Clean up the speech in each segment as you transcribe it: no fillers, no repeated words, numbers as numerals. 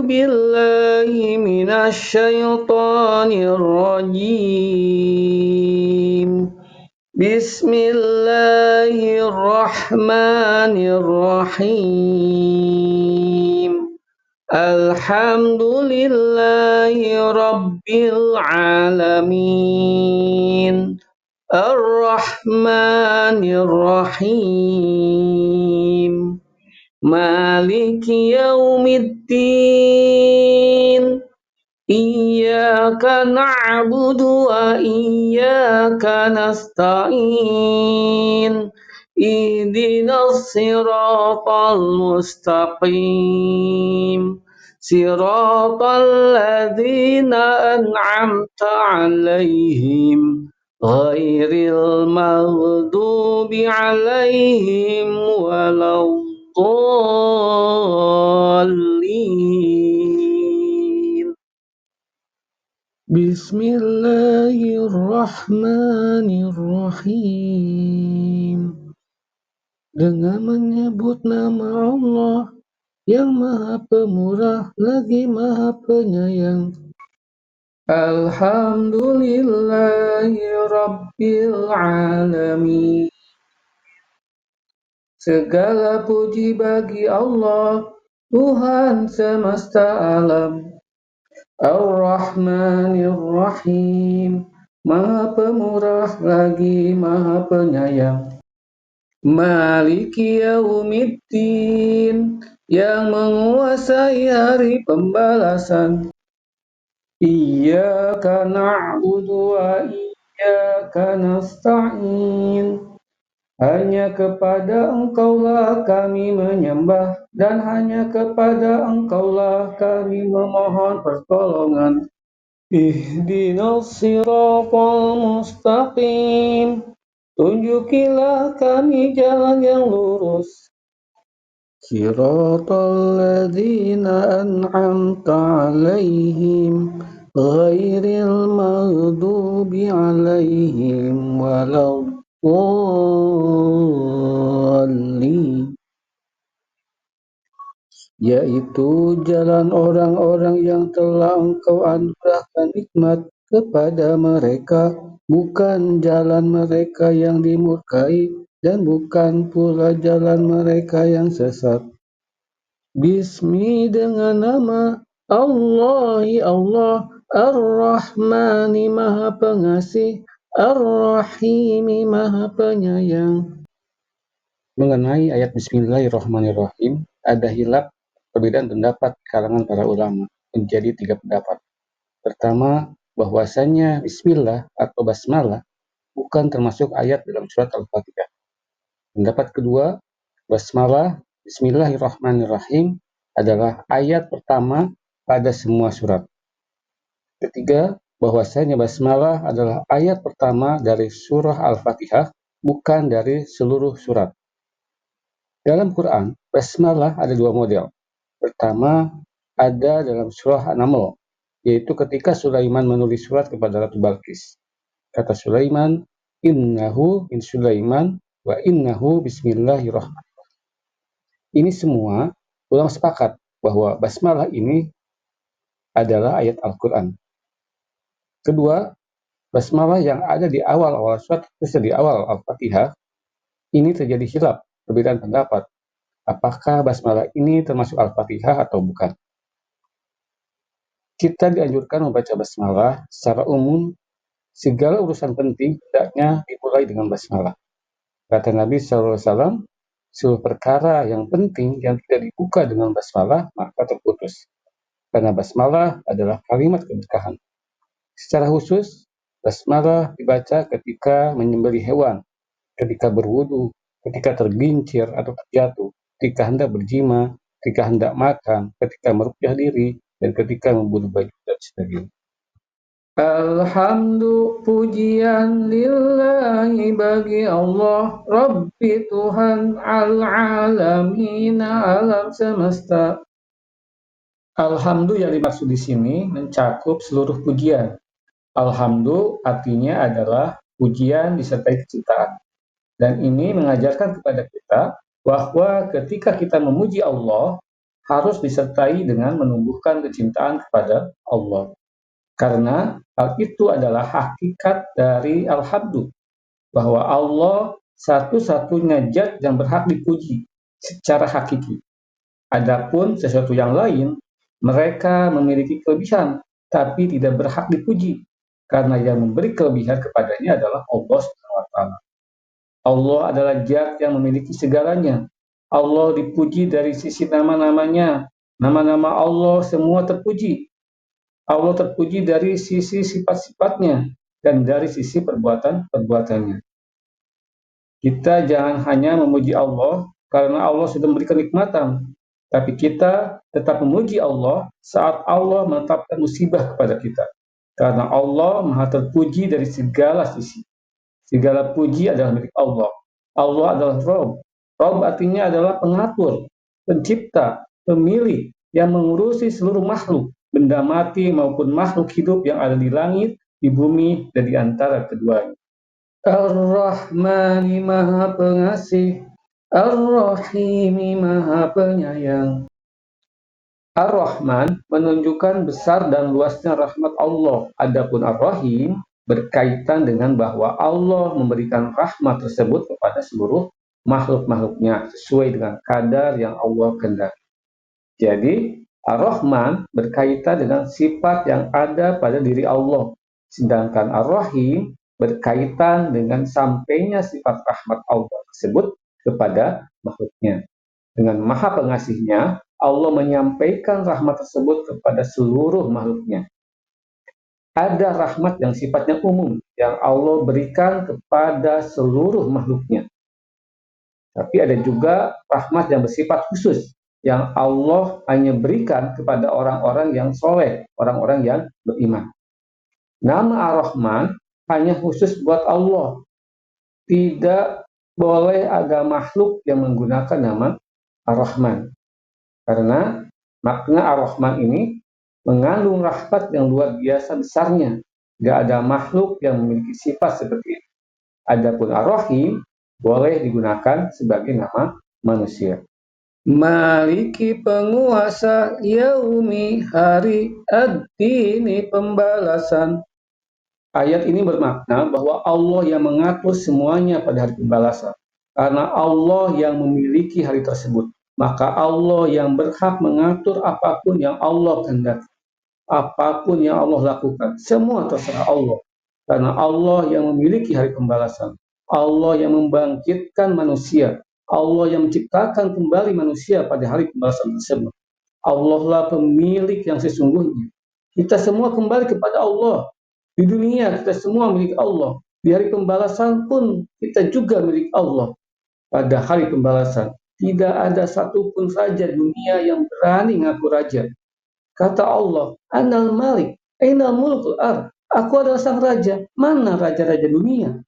بالله من الشيطان الرجيم. بسم الله الرحمن الرحيم. الحمد لله رب العالمين. الرحمن الرحيم. مالك يوم الدين. إياك نعبد وإياك نستعين. اهدنا الصراط المستقيم. صراط الذين أنعمت عليهم غير المغضوب عليهم ولا الضالين. Bismillahirrahmanirrahim. Dengan menyebut nama Allah yang Maha Pemurah lagi Maha Penyayang. Alhamdulillahi Rabbil Alamin. Segala puji bagi Allah, Tuhan semesta alam. Ar-Rahmanir-Rahim, Maha Pemurah lagi Maha Penyayang. Maliki Yaumiddin, yang menguasai hari pembalasan. Iyyaka na'budu wa iyyaka nasta'in. Hanya kepada Engkaulah kami menyembah, dan hanya kepada Engkaulah kami memohon pertolongan. Ihdinas siratal mustaqim. Tunjukilah kami jalan yang lurus. Siratal ladzina an'amta alaihim ghairil maghdubi alaihim waladdallin. Yaitu jalan orang-orang yang telah Engkau anugerahkan nikmat kepada mereka, bukan jalan mereka yang dimurkai, dan bukan pula jalan mereka yang sesat. Bismi, dengan nama Allah, Allah, Ar-Rahmani, Maha Pengasih, Ar-Rahimi, Maha Penyayang. Mengenai ayat Bismillahirrahmanirrahim, ada hilaf perbedaan pendapat di kalangan para ulama menjadi 3 pendapat. Pertama, bahwasanya Bismillah atau Basmalah bukan termasuk ayat dalam surat Al-Fatihah. Pendapat kedua, Basmalah, Bismillahirrahmanirrahim adalah ayat pertama pada semua surat. Ketiga, bahwasanya Basmalah adalah ayat pertama dari surah Al-Fatihah, bukan dari seluruh surat. Dalam Quran, Basmalah ada 2 model. Pertama, ada dalam surah An-Naml, yaitu ketika Sulaiman menulis surat kepada Ratu Balqis. Kata Sulaiman, innahu min Sulaiman wa innahu bismillahirrahmanirrahim. Ini semua ulama sepakat bahwa Basmalah ini adalah ayat Al-Quran. Kedua, Basmalah yang ada di awal surat, di awal Al-Fatihah, ini terjadi khilaf, perbedaan pendapat. Apakah Basmalah ini termasuk Al-Fatihah atau bukan? Kita dianjurkan membaca Basmalah secara umum, segala urusan penting hendaknya dimulai dengan Basmalah. Kata Nabi SAW, seluruh perkara yang penting yang tidak dibuka dengan Basmalah maka terputus. Karena Basmalah adalah kalimat keberkahan. Secara khusus, Basmalah dibaca ketika menyembelih hewan, ketika berwudu, ketika tergincir atau terjatuh, ketika hendak berjima, ketika hendak makan, ketika meruqyah diri, dan ketika membunuh baju dan sebagainya. Alhamdulillah, pujian lillahi bagi Allah, Rabbi Tuhan al-alamin, alam semesta. Alhamdulillah yang dimaksud di sini mencakup seluruh pujian. Alhamdulillah artinya adalah pujian disertai kecintaan. Dan ini mengajarkan kepada kita bahwa ketika kita memuji Allah, harus disertai dengan menumbuhkan kecintaan kepada Allah. Karena hal itu adalah hakikat dari al-hamdu, bahwa Allah satu-satunya zat yang berhak dipuji secara hakiki. Adapun sesuatu yang lain, mereka memiliki kelebihan, tapi tidak berhak dipuji, karena yang memberi kelebihan kepadanya adalah Allah SWT. Allah adalah zat yang memiliki segalanya. Allah dipuji dari sisi nama-namanya. Nama-nama Allah semua terpuji. Allah terpuji dari sisi sifat-sifatnya dan dari sisi perbuatan-perbuatannya. Kita jangan hanya memuji Allah karena Allah sudah memberikan nikmatan, tapi kita tetap memuji Allah saat Allah menetapkan musibah kepada kita. Karena Allah Maha terpuji dari segala sisi. Segala puji adalah milik Allah. Allah adalah Rabb. Rabb artinya adalah pengatur, pencipta, pemilik yang mengurusi seluruh makhluk, benda mati maupun makhluk hidup yang ada di langit, di bumi, dan di antara keduanya. Ar-Rahmani Maha Pengasih, Ar-Rahimi Maha Penyayang. Ar-Rahman menunjukkan besar dan luasnya rahmat Allah. Adapun Ar-Rahim berkaitan dengan bahwa Allah memberikan rahmat tersebut kepada seluruh makhluk-makhluknya sesuai dengan kadar yang Allah kehendaki. Jadi, Ar-Rahman berkaitan dengan sifat yang ada pada diri Allah. Sedangkan Ar-Rahim berkaitan dengan sampainya sifat rahmat Allah tersebut kepada makhluknya. Dengan Maha Pengasihnya, Allah menyampaikan rahmat tersebut kepada seluruh makhluknya. Ada rahmat yang sifatnya umum, yang Allah berikan kepada seluruh makhluknya. Tapi ada juga rahmat yang bersifat khusus, yang Allah hanya berikan kepada orang-orang yang soleh, orang-orang yang beriman. Nama Ar-Rahman hanya khusus buat Allah. Tidak boleh ada makhluk yang menggunakan nama Ar-Rahman. Karena makna Ar-Rahman ini mengandung rahmat yang luar biasa besarnya. Gak ada makhluk yang memiliki sifat seperti itu. Adapun Ar-Rahim boleh digunakan sebagai nama manusia. Maliki penguasa, yaumi hari, ad-dini pembalasan. Ayat ini bermakna bahwa Allah yang mengatur semuanya pada hari pembalasan. Karena Allah yang memiliki hari tersebut, maka Allah yang berhak mengatur apapun yang Allah kehendaki. Apapun yang Allah lakukan, semua terserah Allah. Karena Allah yang memiliki hari pembalasan. Allah yang membangkitkan manusia. Allah yang menciptakan kembali manusia pada hari pembalasan tersebut. Allah lah pemilik yang sesungguhnya. Kita semua kembali kepada Allah. Di dunia kita semua milik Allah. Di hari pembalasan pun kita juga milik Allah. Pada hari pembalasan, tidak ada satupun saja dunia yang berani ngaku raja. Kata Allah, Anal Malik, Ainal Mulkul Ar. Aku adalah sang raja. Mana raja-raja dunia?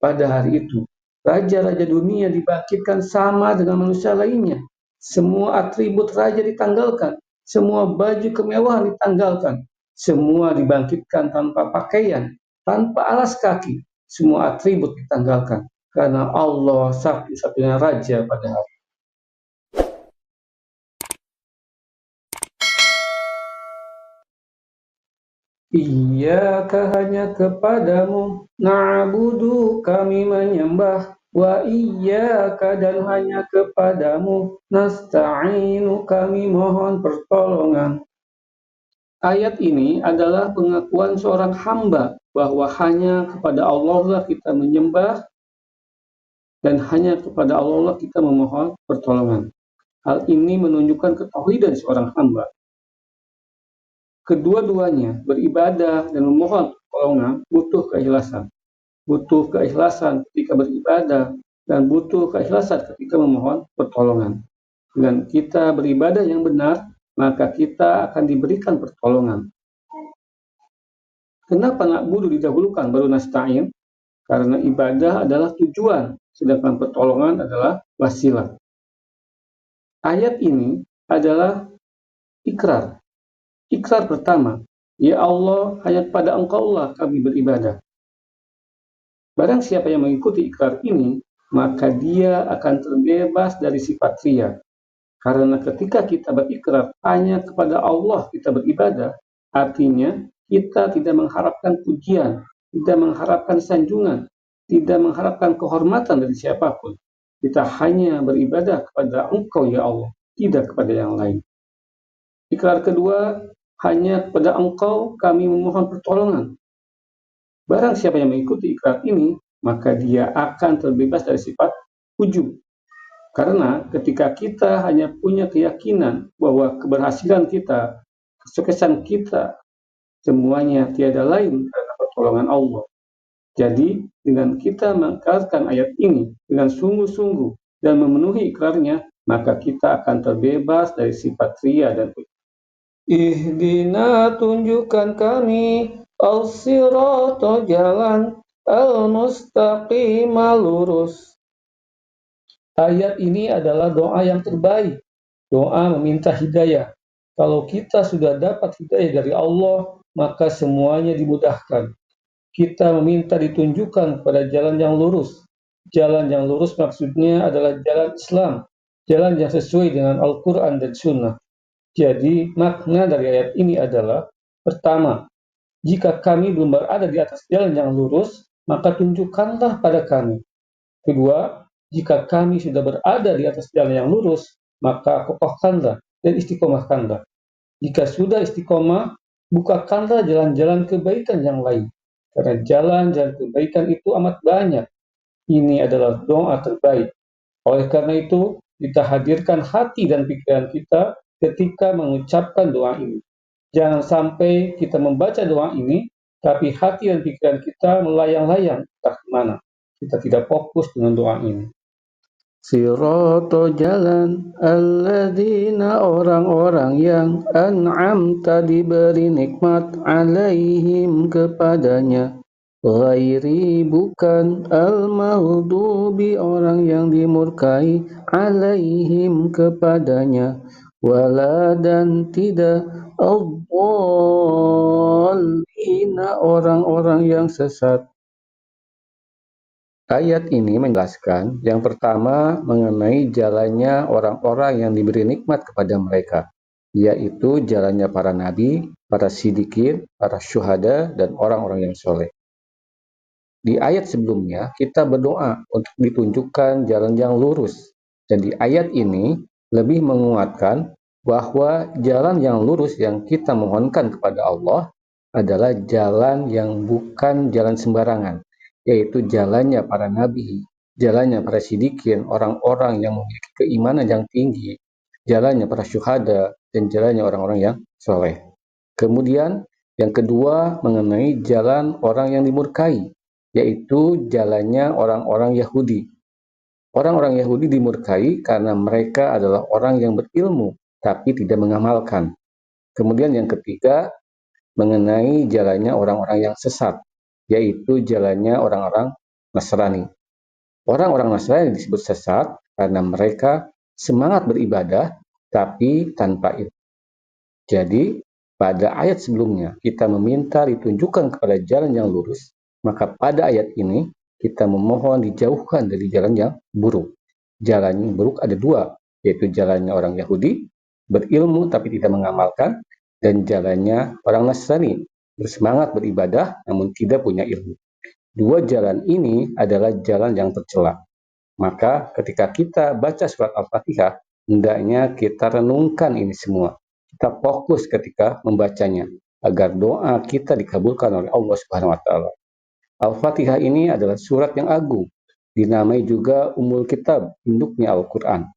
Pada hari itu, raja-raja dunia dibangkitkan sama dengan manusia lainnya. Semua atribut raja ditanggalkan. Semua baju kemewahan ditanggalkan. Semua dibangkitkan tanpa pakaian, tanpa alas kaki. Semua atribut ditanggalkan. Karena Allah satu-satunya raja pada hari. Iyyaka hanya kepadamu, na'budu kami menyembah, wa iyyaka dan hanya kepadamu, nasta'inu kami mohon pertolongan. Ayat ini adalah pengakuan seorang hamba bahwa hanya kepada Allah lah kita menyembah dan hanya kepada Allah lah kita memohon pertolongan. Hal ini menunjukkan ketauhidan seorang hamba. Kedua-duanya beribadah dan memohon pertolongan butuh keikhlasan. Butuh keikhlasan ketika beribadah dan butuh keikhlasan ketika memohon pertolongan. Dengan kita beribadah yang benar, maka kita akan diberikan pertolongan. Kenapa na'budu didahulukan baru nasta'in? Karena ibadah adalah tujuan, sedangkan pertolongan adalah wasilah. Ayat ini adalah ikrar. Ikrar pertama, ya Allah, hanya kepada Engkau lah kami beribadah. Barang siapa yang mengikuti ikrar ini, maka dia akan terbebas dari sifat riya. Karena ketika kita berikrar hanya kepada Allah kita beribadah, artinya kita tidak mengharapkan pujian, tidak mengharapkan sanjungan, tidak mengharapkan kehormatan dari siapapun. Kita hanya beribadah kepada Engkau ya Allah, tidak kepada yang lain. Ikrar kedua, hanya kepada Engkau kami memohon pertolongan. Barang siapa yang mengikuti ikrar ini, maka dia akan terbebas dari sifat ujub. Karena ketika kita hanya punya keyakinan bahwa keberhasilan kita, kesuksesan kita, semuanya tiada lain karena pertolongan Allah. Jadi, dengan kita mengikrarkan ayat ini dengan sungguh-sungguh dan memenuhi ikrarnya, maka kita akan terbebas dari sifat ria dan ujub. Ihdina, tunjukkan kami al-sirata, jalan al-mustaqima, lurus. Ayat ini adalah doa yang terbaik, doa meminta hidayah. Kalau kita sudah dapat hidayah dari Allah, maka semuanya dimudahkan. Kita meminta ditunjukkan pada jalan yang lurus. Jalan yang lurus maksudnya adalah jalan Islam, jalan yang sesuai dengan Al-Quran dan Sunnah. Jadi, makna dari ayat ini adalah, pertama, jika kami belum berada di atas jalan yang lurus, maka tunjukkanlah pada kami. Kedua, jika kami sudah berada di atas jalan yang lurus, maka kokohkanlah dan istiqomahkanlah. Jika sudah istiqomah, bukakanlah jalan-jalan kebaikan yang lain. Karena jalan-jalan kebaikan itu amat banyak. Ini adalah doa terbaik. Oleh karena itu, kita hadirkan hati dan pikiran kita ketika mengucapkan doa ini. Jangan sampai kita membaca doa ini, tapi hati dan pikiran kita melayang-layang entah kemana. Kita tidak fokus dengan doa ini. Sirata, jalan, alladzina, orang-orang yang an'amta, diberi nikmat, alaihim, kepadanya, ghairi, bukan, al-maghdubi, orang yang dimurkai, alaihim, kepadanya, wala, dan tidak, ad-dhallina, orang-orang yang sesat. Ayat ini menjelaskan yang pertama mengenai jalannya orang-orang yang diberi nikmat kepada mereka, yaitu jalannya para nabi, para siddiqin, para syuhada, dan orang-orang yang soleh. Di ayat sebelumnya kita berdoa untuk ditunjukkan jalan yang lurus, dan di ayat ini lebih menguatkan bahwa jalan yang lurus yang kita mohonkan kepada Allah adalah jalan yang bukan jalan sembarangan, yaitu jalannya para nabi, jalannya para siddiqin, orang-orang yang memiliki keimanan yang tinggi, jalannya para syuhada, dan jalannya orang-orang yang soleh. Kemudian yang kedua mengenai jalan orang yang dimurkai, yaitu jalannya orang-orang Yahudi. Orang-orang Yahudi dimurkai karena mereka adalah orang yang berilmu tapi tidak mengamalkan. Kemudian yang ketiga mengenai jalannya orang-orang yang sesat, yaitu jalannya orang-orang Nasrani. Orang-orang Nasrani disebut sesat karena mereka semangat beribadah tapi tanpa ilmu. Jadi, pada ayat sebelumnya kita meminta ditunjukkan kepada jalan yang lurus, maka pada ayat ini kita memohon dijauhkan dari jalan yang buruk. Jalan yang buruk ada dua, yaitu jalannya orang Yahudi, berilmu tapi tidak mengamalkan, dan jalannya orang Nasrani, bersemangat beribadah namun tidak punya ilmu. Dua jalan ini adalah jalan yang tercela. Maka ketika kita baca surat Al-Fatihah, hendaknya kita renungkan ini semua. Kita fokus ketika membacanya, agar doa kita dikabulkan oleh Allah Subhanahu wa Ta'ala. Al-Fatihah ini adalah surat yang agung, dinamai juga Ummul Kitab, induknya Al-Quran,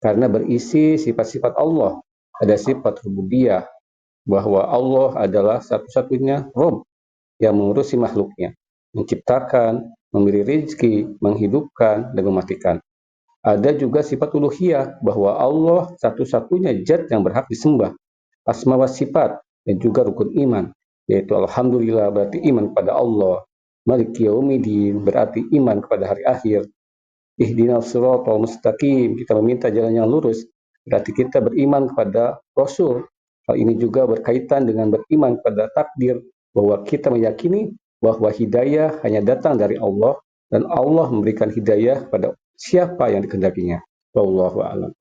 karena berisi sifat-sifat Allah. Ada sifat rububiyah, bahwa Allah adalah satu-satunya Rabb yang mengurusi makhluknya, menciptakan, memberi rezeki, menghidupkan, dan mematikan. Ada juga sifat uluhiyah, bahwa Allah satu-satunya zat yang berhak disembah. Asma wa sifat, dan juga rukun iman, yaitu alhamdulillah berarti iman kepada Allah. Maliki yaumiddin berarti iman kepada hari akhir. Ihdinas siratal mustaqim, kita meminta jalan yang lurus, berarti kita beriman kepada Rasul. Hal ini juga berkaitan dengan beriman kepada takdir, bahwa kita meyakini bahwa hidayah hanya datang dari Allah, dan Allah memberikan hidayah pada siapa yang dikehendakinya. Wallahu a'lam.